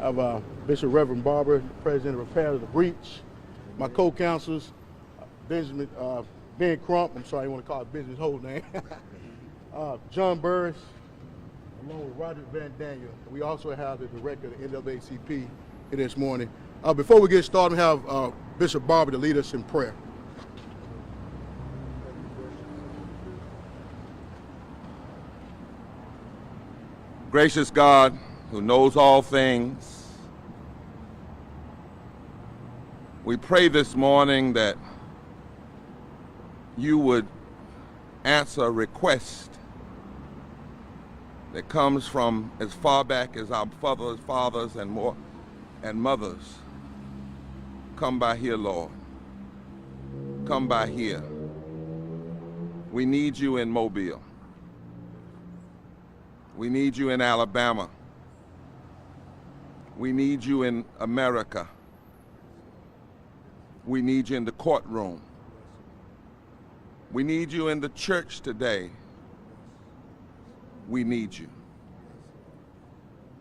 I have Bishop Reverend Barber, President of Repair of the Breach. My co-counsels, Ben Crump, I'm sorry, you want to call it Benjamin's whole name. John Burris, along with Roger Van Daniel. We also have the director of the NAACP here this morning. Before we get started, we have Bishop Barber to lead us in prayer. Gracious God, who knows all things, we pray this morning that you would answer a request that comes from as far back as our fathers and mothers. Come by here, Lord. Come by here. We need you in Mobile. We need you in Alabama. We need you in America. We need you in the courtroom. We need you in the church today. We need you.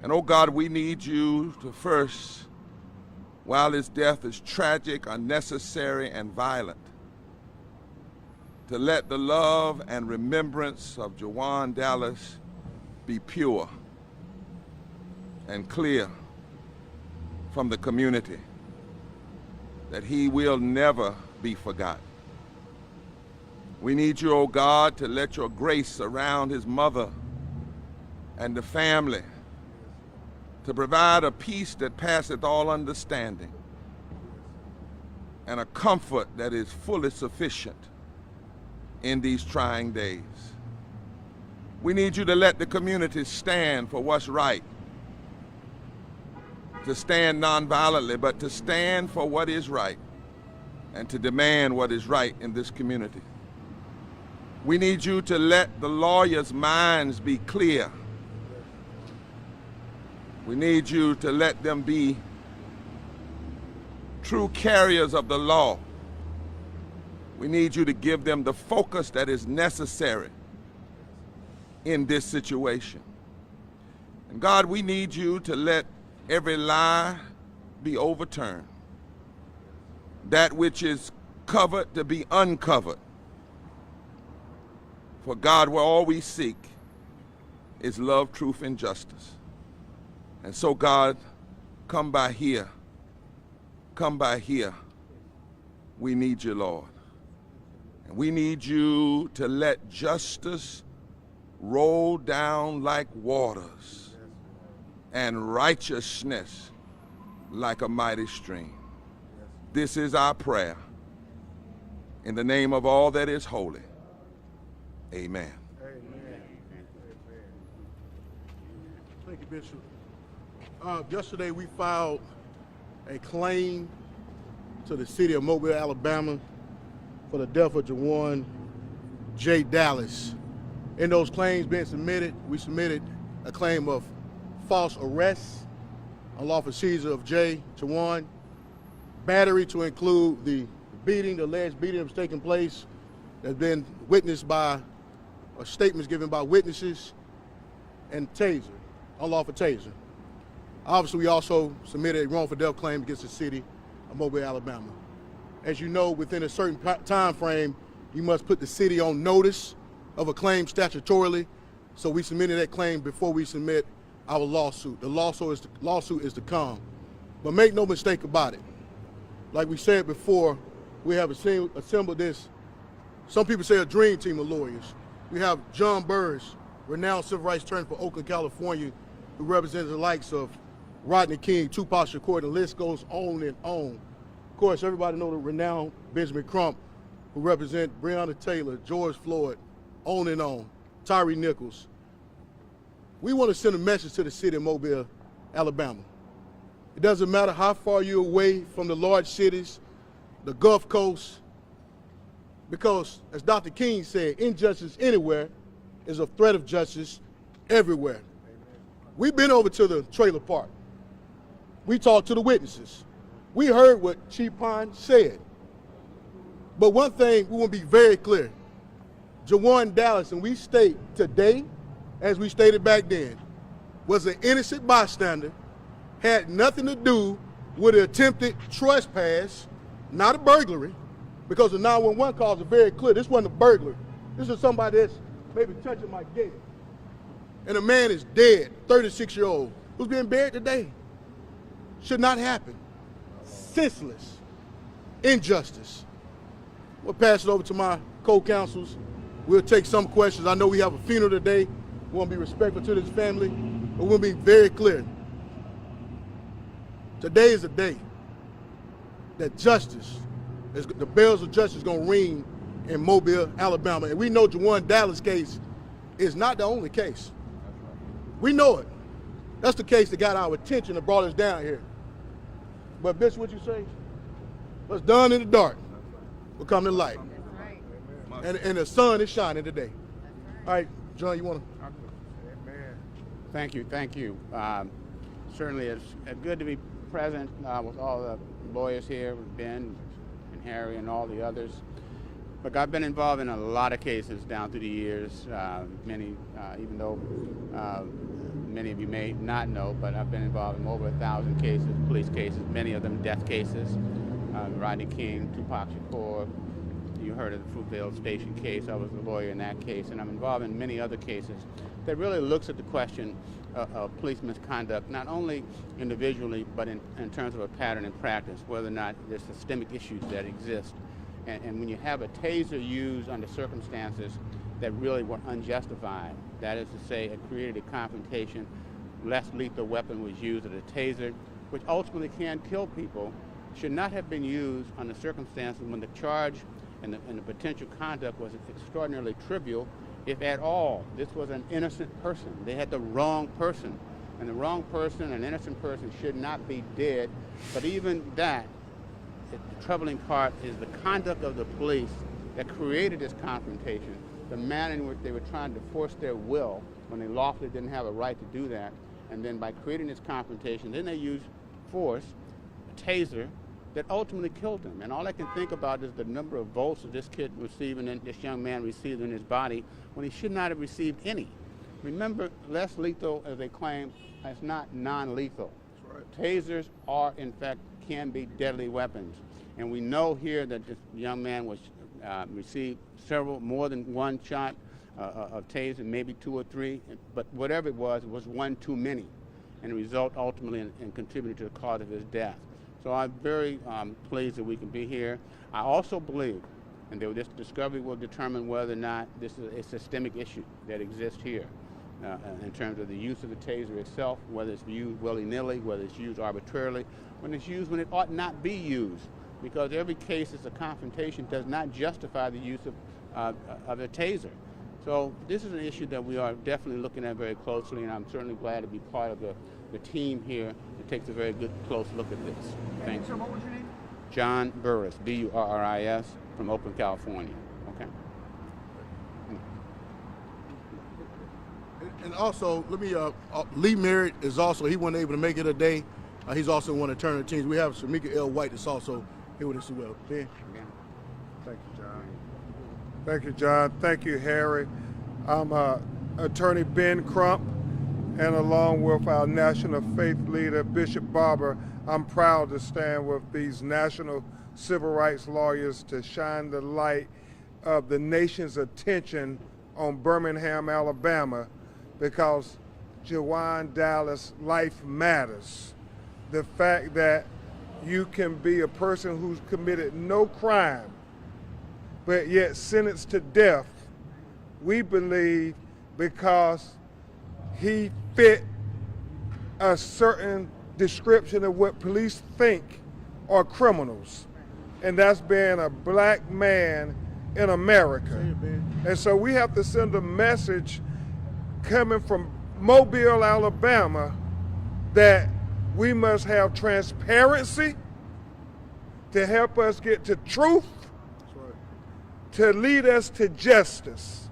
And oh God, we need you to first, while his death is tragic, unnecessary, and violent, to let the love and remembrance of Jawan Dallas be pure and clear from the community, that he will never be forgotten. We need you, oh God, to let your grace surround his mother and the family, to provide a peace that passeth all understanding and a comfort that is fully sufficient in these trying days. We need you to let the community stand for what's right, to stand nonviolently, but to stand for what is right and to demand what is right in this community. We need you to let the lawyers' minds be clear. We need you to let them be true carriers of the law. We need you to give them the focus that is necessary in this situation. And God, we need you to let every lie be overturned, that which is covered to be uncovered. For God, where all we seek is love, truth, and justice. And so God, come by here. Come by here. We need you, Lord. And we need you to let justice roll down like waters and righteousness like a mighty stream. This is our prayer. In the name of all that is holy. Amen. Amen. Thank you, Bishop. Yesterday we filed a claim to the city of Mobile, Alabama for the death of Jawan J. Dallas. In those claims being submitted, we submitted a claim of false arrest, unlawful seizure of Jawan, battery to include the beating, the alleged beating that was taking place that's been witnessed by, or statements given by witnesses, and taser, unlawful taser. Obviously, we also submitted a wrongful death claim against the city of Mobile, Alabama. As you know, within a certain time frame, you must put the city on notice of a claim statutorily. So we submitted that claim before we submit our lawsuit. The lawsuit is to come. But make no mistake about it. Like we said before, we have assembled this, some people say a dream team of lawyers. We have John Burris, renowned civil rights attorney for Oakland, California, who represents the likes of Rodney King, Tupac Shakur, the list goes on and on. Of course, everybody knows the renowned Benjamin Crump, who represents Breonna Taylor, George Floyd, on and on, Tyree Nichols. We want to send a message to the city of Mobile, Alabama. It doesn't matter how far you're away from the large cities, the Gulf Coast, because as Dr. King said, injustice anywhere is a threat of justice everywhere. We've been over to the trailer park. We talked to the witnesses. We heard what Chief Pine said. But one thing we want to be very clear. Jawan Dallas, and we state today, as we stated back then, was an innocent bystander had nothing to do with an attempted trespass, not a burglary, because the 911 calls are very clear. This wasn't a burglar. This is somebody that's maybe touching my gate. And a man is dead, 36-year-old, who's being buried today. Should not happen. Senseless injustice. We'll pass it over to my co-counsels. We'll take some questions. I know we have a funeral today. We want to be respectful to this family, but we'll be very clear. Today is a day that justice, the bells of justice, is going to ring in Mobile, Alabama. And we know Jawan Dallas case is not the only case. We know it. That's the case that got our attention and brought us down here. But Bishop, what you say? What's done in the dark will come to light. And the sun is shining today. All right, John, you want to? Thank you. Certainly it's good to be present with all the lawyers here, with Ben and Harry and all the others. Look, I've been involved in a lot of cases down through the years, many, even though many of you may not know, but I've been involved in over 1,000 cases, police cases, many of them death cases. Rodney King, Tupac Shakur, you heard of the Fruitvale Station case. I was a lawyer in that case, and I'm involved in many other cases that really looks at the question of police misconduct, not only individually, but in terms of a pattern in practice, whether or not there's systemic issues that exist. And when you have a taser used under circumstances that really were unjustified, that is to say, it created a confrontation, less lethal weapon was used as a taser, which ultimately can kill people, should not have been used under circumstances when the charge and the potential conduct was extraordinarily trivial, if at all. This was an innocent person. They had the wrong person. And the wrong person, an innocent person, should not be dead. But even that, the troubling part is the conduct of the police that created this confrontation, the manner in which they were trying to force their will when they lawfully didn't have a right to do that. And then by creating this confrontation, then they used force, a taser, that ultimately killed him. And all I can think about is the number of volts that this kid received and this young man received in his body when he should not have received any. Remember, less lethal, as they claim, is not non-lethal. Right. Tasers are, in fact, can be deadly weapons. And we know here that this young man was received more than one shot of taser, maybe 2 or 3, but whatever it was one too many, and the result ultimately in contributed to the cause of his death. So I'm very pleased that we can be here. I also believe, and this discovery will determine whether or not this is a systemic issue that exists here in terms of the use of the taser itself, whether it's used willy-nilly, whether it's used arbitrarily, when it's used when it ought not be used, because every case is a confrontation does not justify the use of a taser. So this is an issue that we are definitely looking at very closely, and I'm certainly glad to be part of the team here that takes a very good, close look at this. Thank you. Sir, what was your name? John Burris, B-U-R-R-I-S, from Oakland, California. Okay. And also, let me, Lee Merritt is also, he wasn't able to make it today. He's also one of the Turner teams. We have Shamika L. White that's also here with us as well. Ben? Thank you, John. Thank you, John. Thank you, Harry. I'm attorney Ben Crump, and along with our national faith leader, Bishop Barber, I'm proud to stand with these national civil rights lawyers to shine the light of the nation's attention on Birmingham, Alabama, because Jawan Dallas' life matters. The fact that you can be a person who's committed no crime, but yet sentenced to death, we believe because he fit a certain description of what police think are criminals, and that's being a black man in America. And so we have to send a message coming from Mobile, Alabama, that we must have transparency to help us get to truth, to lead us to justice.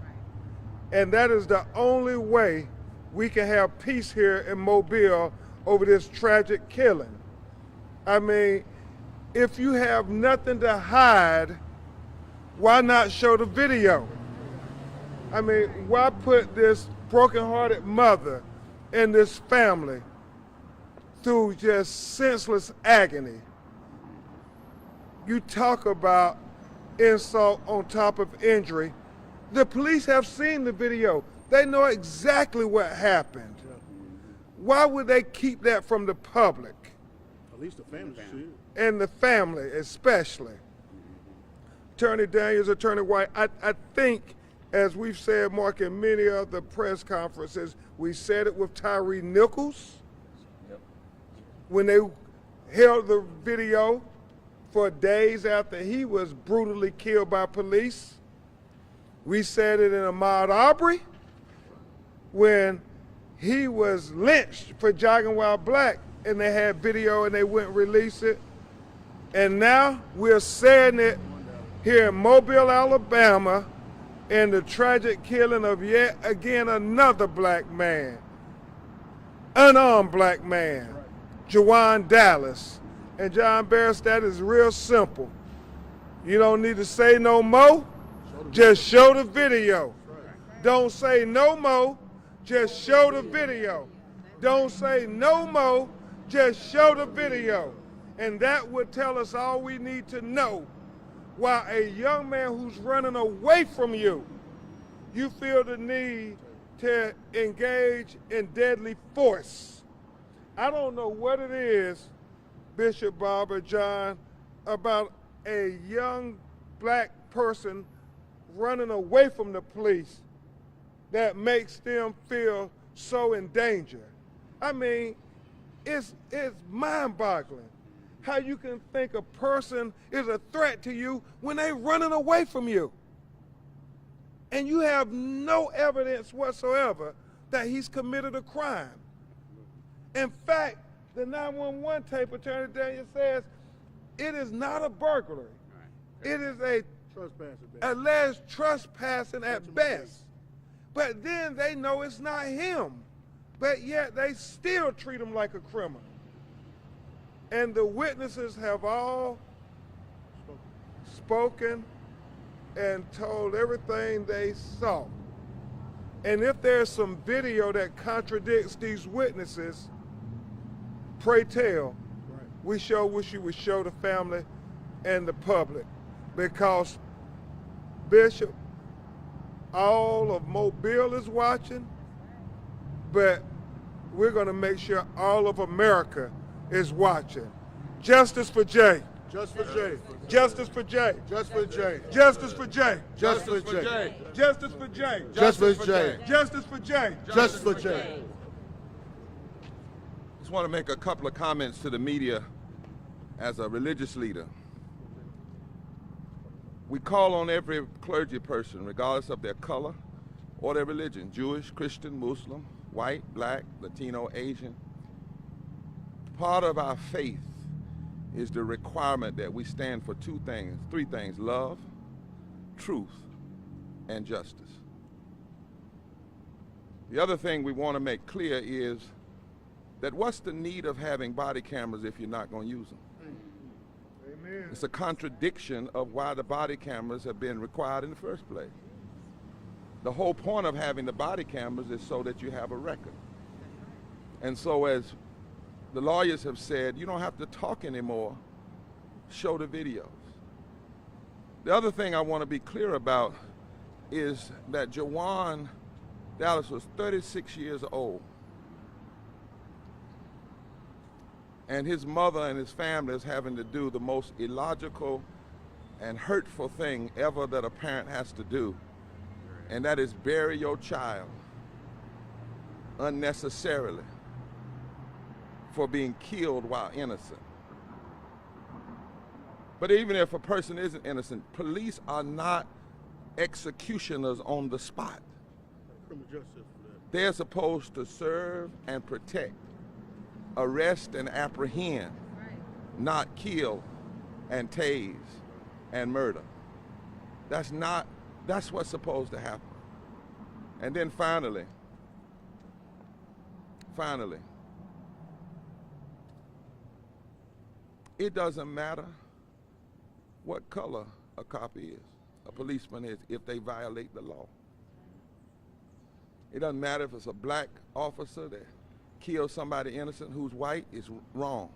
And that is the only way we can have peace here in Mobile over this tragic killing. I mean, if you have nothing to hide, why not show the video? I mean, why put this broken-hearted mother and this family through just senseless agony. You talk about insult on top of injury. The police have seen the video. They know exactly what happened. Why would they keep that from the public? At least the family should. And the family especially. Attorney Daniels, Attorney White, I think, as we've said, Mark, in many of the press conferences, we said it with Tyree Nichols when they held the video for days after he was brutally killed by police. We said it in Ahmaud Arbery when he was lynched for jogging while black, and they had video and they wouldn't release it. And now we're saying it here in Mobile, Alabama, in the tragic killing of yet again another black man, unarmed black man, Jawan Dallas. And John Barris, that is real simple. You don't need to say no more, just show the video. Don't say no more, just show the video. Don't say no more, just show the video. And that would tell us all we need to know. While a young man who's running away from you, you feel the need to engage in deadly force. I don't know what it is, Bishop Barber, John, about a young black person running away from the police that makes them feel so in danger. I mean, it's mind-boggling how you can think a person is a threat to you when they're running away from you. And you have no evidence whatsoever that he's committed a crime. In fact, the 911 tape, Attorney Daniel says, it is not a burglary. It is a alleged trespassing at best. But then they know it's not him. But yet they still treat him like a criminal. And the witnesses have all spoken and told everything they saw. And if there's some video that contradicts these witnesses, pray tell. Right. We sure wish you would show the family and the public, because Bishop, all of Mobile is watching, but we're going to make sure all of America is watching. Justice for Jay. Justice for Jay. Justice for Jay. Justice for Jay. Justice for Jay. Justice for Jay. Justice for Jay. Justice for Jay. Justice for Jay. Justice for Jay. Just want to make a couple of comments to the media as a religious leader. We call on every clergy person, regardless of their color or their religion, Jewish, Christian, Muslim, white, black, Latino, Asian. Part of our faith is the requirement that we stand for three things: love, truth, and justice. The other thing we want to make clear is that what's the need of having body cameras if you're not going to use them? Amen. It's a contradiction of why the body cameras have been required in the first place. The whole point of having the body cameras is so that you have a record. And so, as the lawyers have said, you don't have to talk anymore, show the videos. The other thing I want to be clear about is that Jawan Dallas was 36 years old. And his mother and his family is having to do the most illogical and hurtful thing ever that a parent has to do, and that is bury your child unnecessarily for being killed while innocent. But even if a person isn't innocent, police are not executioners on the spot. They're supposed to serve and protect, arrest and apprehend, not kill and tase and murder. That's what's supposed to happen. And then finally, it doesn't matter what color a cop is, a policeman is, if they violate the law. It doesn't matter if it's a black officer that kills somebody innocent who's white is wrong.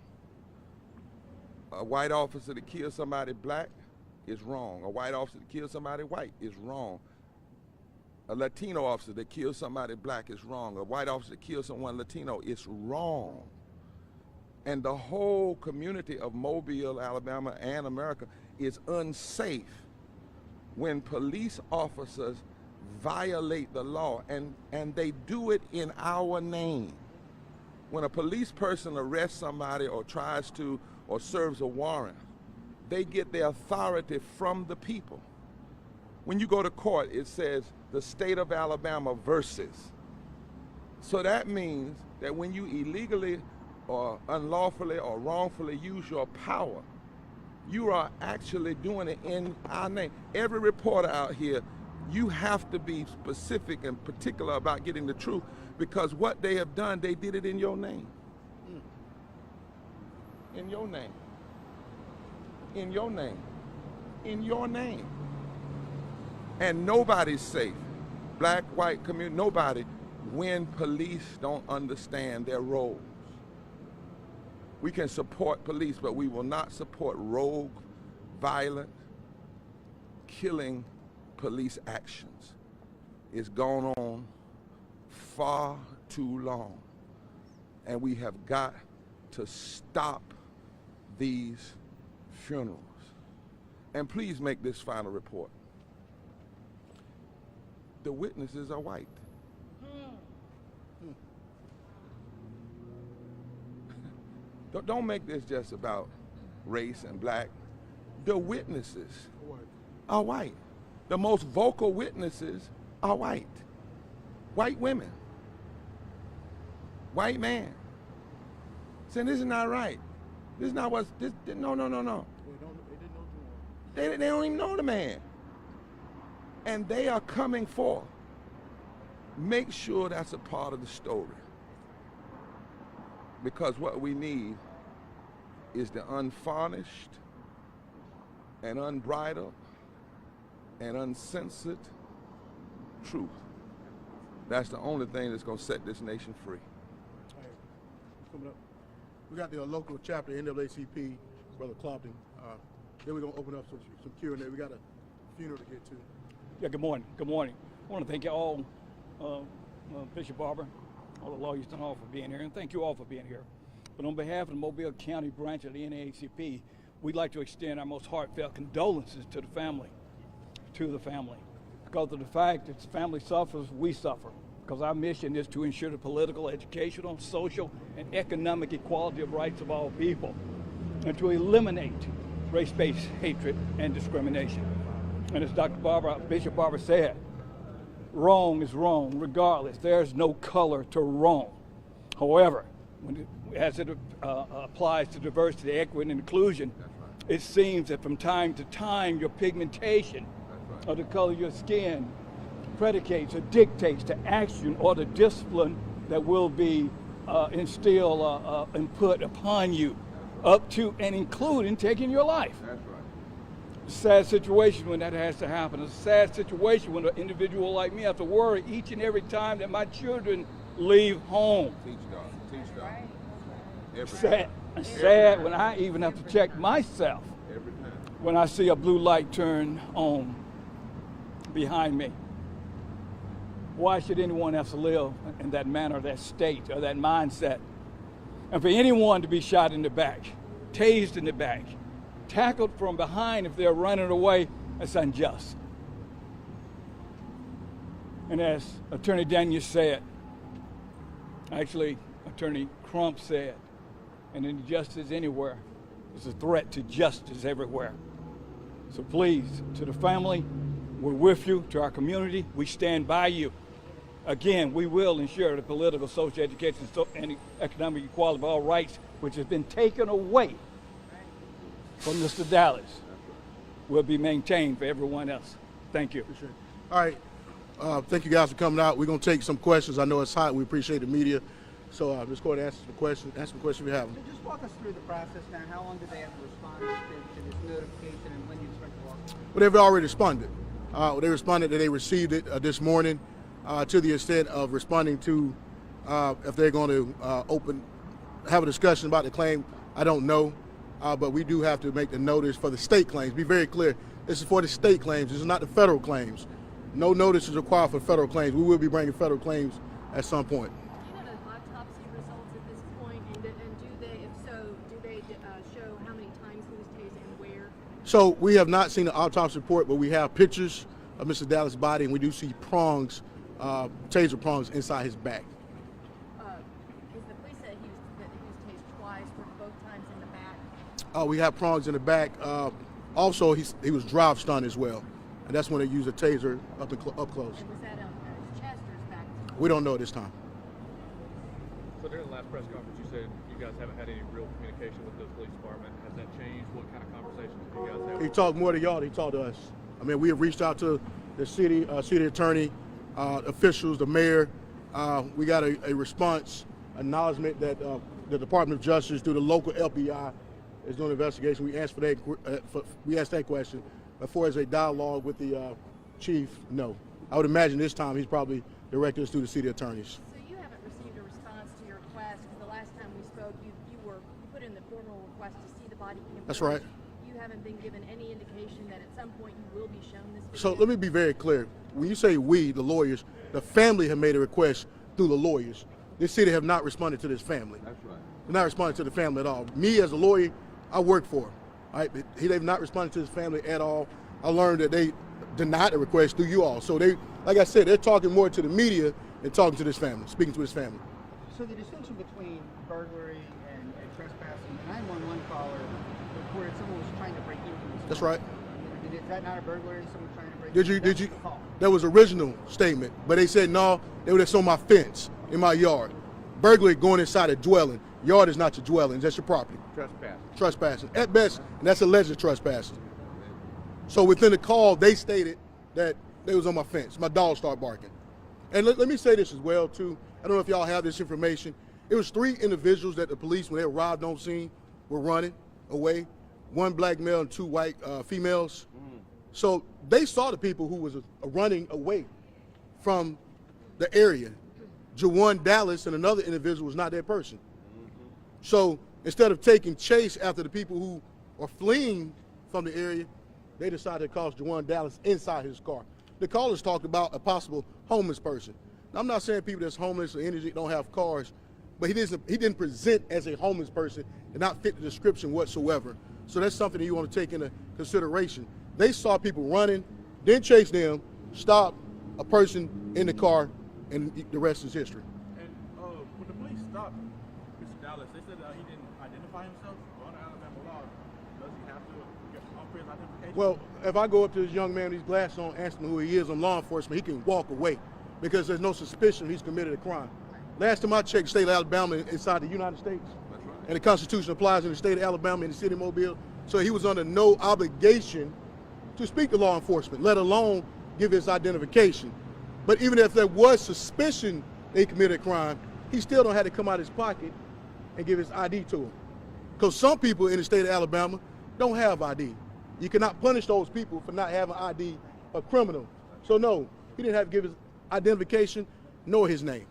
A white officer that kills somebody black is wrong. A white officer that kills somebody white is wrong. A Latino officer that kills somebody black is wrong. A white officer that kills someone Latino is wrong. And the whole community of Mobile, Alabama, and America is unsafe when police officers violate the law, and they do it in our name. When a police person arrests somebody or tries to or serves a warrant, they get their authority from the people. When you go to court, it says the state of Alabama versus. So that means that when you illegally or unlawfully or wrongfully use your power, you are actually doing it in our name. Every reporter out here, you have to be specific and particular about getting the truth, because what they have done, they did it in your name. In your name. In your name. In your name. And nobody's safe. Black, white community, nobody, when police don't understand their roles. We can support police, but we will not support rogue, violent, killing police actions. It's gone on far too long, and we have got to stop these funerals. And please make this final report. The witnesses are white. Don't make this just about race and black. The witnesses are white. The most vocal witnesses are white. White women. White man. Saying this is not right. This is not what's, this, no. They don't even know the man. And they are coming forth. Make sure that's a part of the story. Because what we need is the unvarnished and unbridled and uncensored truth. That's the only thing that's going to set this nation free. All right. Coming up, we got the local chapter, NAACP, Brother Clopton. Then we're going to open up some Q&A. We got a funeral to get to. Yeah, good morning. Good morning. I want to thank you all, Bishop Barber, all the lawyers and all for being here, and thank you all for being here. But on behalf of the Mobile County branch of the NAACP, we'd like to extend our most heartfelt condolences to the family. Because of the fact that the family suffers, we suffer. Because our mission is to ensure the political, educational, social, and economic equality of rights of all people, and to eliminate race-based hatred and discrimination. And as Bishop Barber said, wrong is wrong regardless. There's no color to wrong. However, as it applies to diversity, equity, and inclusion, it seems that from time to time your pigmentation or the color of your skin predicates or dictates the action or the discipline that will be instilled and put upon you, up to and including taking your life. That's right. It's a sad situation when that has to happen. It's a sad situation when an individual like me has to worry each and every time that my children leave home. Teach God. Every Sad. time. It's sad when I even have to check myself Every time. when I see a blue light turn on behind me. Why should anyone have to live in that manner, that state, or that mindset? And for anyone to be shot in the back, tased in the back, tackled from behind if they're running away, that's unjust. And as Attorney Daniels said, actually Attorney Crump said, and injustice anywhere is a threat to justice everywhere. So please, to the family, we're with you. To our community, we stand by you. Again, we will ensure the political, social, education, and economic equality of all rights, which has been taken away from Mr. Dallas, will be maintained for everyone else. Thank you. Appreciate it. All right. Thank you guys for coming out. We're going to take some questions. I know it's hot. We appreciate the media. So just go ahead and answer some questions we have. So just walk us through the process now. How long did they have to respond to this notification, and when do you expect to walk? Well, they've already responded. They responded that they received it this morning to the extent of responding to If they're going to have a discussion about the claim, I don't know. But we do have to make the notice for the state claims. Be very clear. This is for the state claims. This is not the federal claims. No notice is required for federal claims. We will be bringing federal claims at some point. Do you know the autopsy results at this point? And do they, if so, do they show how many times he was tased and where? So we have not seen the autopsy report, but we have pictures of Mr. Dallas' body, and we do see prongs, taser prongs inside his back. Because the police said he was tased twice, both times in the back. We have prongs in the back. Also, he was drive stunned as well, and that's when they use a taser up close. And was that on his chest or his back? We don't know at this time. So during the last press conference, you said you guys haven't had any real communication with the police department. Has that changed? What kind of conversations do you guys have? He talked more to y'all than he talked to us. I mean, we have reached out to the city attorney, officials, the mayor. We got a response, acknowledgement that the Department of Justice, through the local LPI, is doing an investigation. We asked we asked that question. As far as a dialogue with the chief, no. I would imagine this time he's probably directed us through the city attorneys. So you haven't received a response to your request, because the last time we spoke, you put in the formal request to see the body cam. That's right. You haven't been given any indication that at some point you will be shown this video? So let me be very clear. When you say we, the lawyers, the family have made a request through the lawyers. This city have not responded to this family. That's right. They're not responding to the family at all. Me as a lawyer, I work for him. All right? They've not responded to his family at all. I learned that they denied the request through you all. So they, like I said, they're talking more to the media than talking to this family, speaking to his family. So the distinction between burglary and trespassing, the 911 caller reported someone was trying to break into his That's home. right. Is that not a burglary? Someone trying to break Did into you? That's the call. That was original statement, but they said no. They were just on my fence in my yard. Burglary going inside a dwelling. Yard is not your dwelling. That's your property. Trespassing at best, and that's alleged trespassing. So within the call, they stated that they was on my fence. My dog started barking. And let me say this as well too. I don't know if y'all have this information. It was 3 individuals that the police, when they arrived on scene, were running away. 1 black male and 2 white females. So they saw the people who was running away from the area. Jawan Dallas and another individual was not that person. So instead of taking chase after the people who are fleeing from the area, they decided to cause Jawan Dallas inside his car. The callers talked about a possible homeless person. Now, I'm not saying people that's homeless or energy don't have cars, but he didn't present as a homeless person and not fit the description whatsoever. So that's something that you want to take into consideration. They saw people running, then chased them, stopped a person in the car, and the rest is history. And when the police stopped Mr. Dallas, they said he didn't identify himself. Under Alabama law, does he have to offer his identification? Well, if I go up to this young man with these glasses on, asking him who he is on law enforcement, he can walk away because there's no suspicion he's committed a crime. Last time I checked, the state of Alabama inside the United States. That's right. And the Constitution applies in the state of Alabama and the city of Mobile. So he was under no obligation to speak to law enforcement, let alone give his identification. But even if there was suspicion they committed a crime, he still don't have to come out of his pocket and give his ID to him. Because some people in the state of Alabama don't have ID. You cannot punish those people for not having ID, a criminal. So no, he didn't have to give his identification nor his name.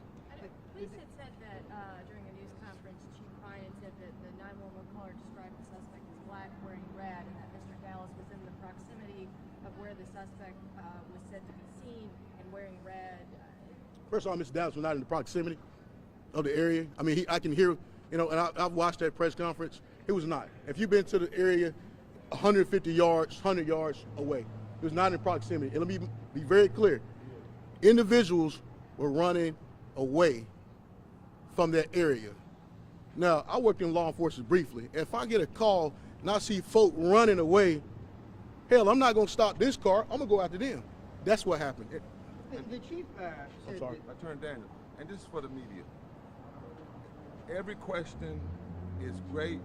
Police had said that during a news conference, Chief Ryan said that the 911 caller described the suspect as black wearing red, and that Mr. Dallas was in the proximity of where the suspect was said to be seen and wearing red. First of all, Mr. Dallas was not in the proximity of the area. I mean, I can hear, and I've watched that press conference. He was not. If you've been to the area 150 yards, 100 yards away, he was not in proximity. And let me be very clear. Individuals were running away from that area. Now, I worked in law enforcement briefly. If I get a call and I see folk running away, hell, I'm not going to stop this car. I'm going to go after them. That's what happened. The chief said sorry. that- I turn Daniel, and this is for the media. Every question is great,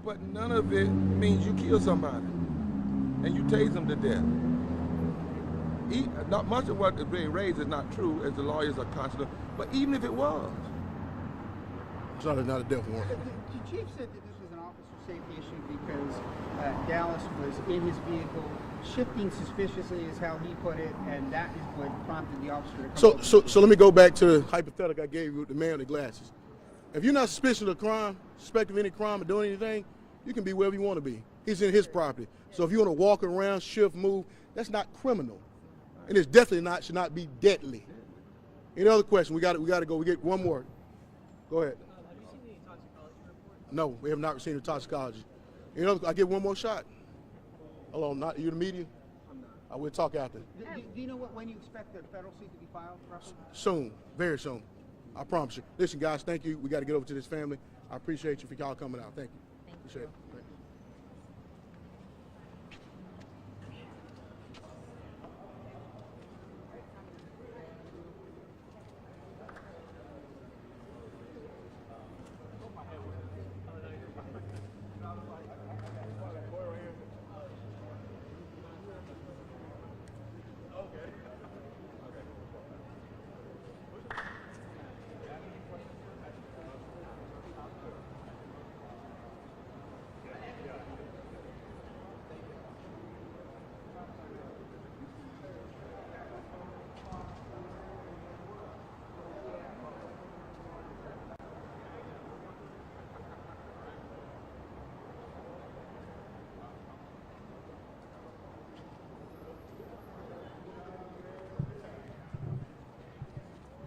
but none of it means you kill somebody and you tase them to death. Not much of what is being raised is not true, as the lawyers are conscious of, but even if it was, It's not a death warrant. The chief said that this was an officer safety issue because Dallas was in his vehicle, shifting suspiciously is how he put it, and that is what prompted the officer to come over. So let me go back to the hypothetical I gave you with the man with the glasses. If you're not suspicious of crime, suspect of any crime or doing anything, you can be wherever you want to be. He's in his property. So if you want to walk around, shift, move, that's not criminal. And it's definitely should not be deadly. Any other question? We got to go. We get one more. Go ahead. Have you seen any toxicology report? No, we have not seen the toxicology. I get one more shot. Hello, not you the media? I'm not. I will talk after. Do you know when you expect the federal suit to be filed, roughly? Soon, very soon. I promise you. Listen, guys, thank you. We got to get over to this family. I appreciate you for y'all coming out. Thank you. Appreciate it.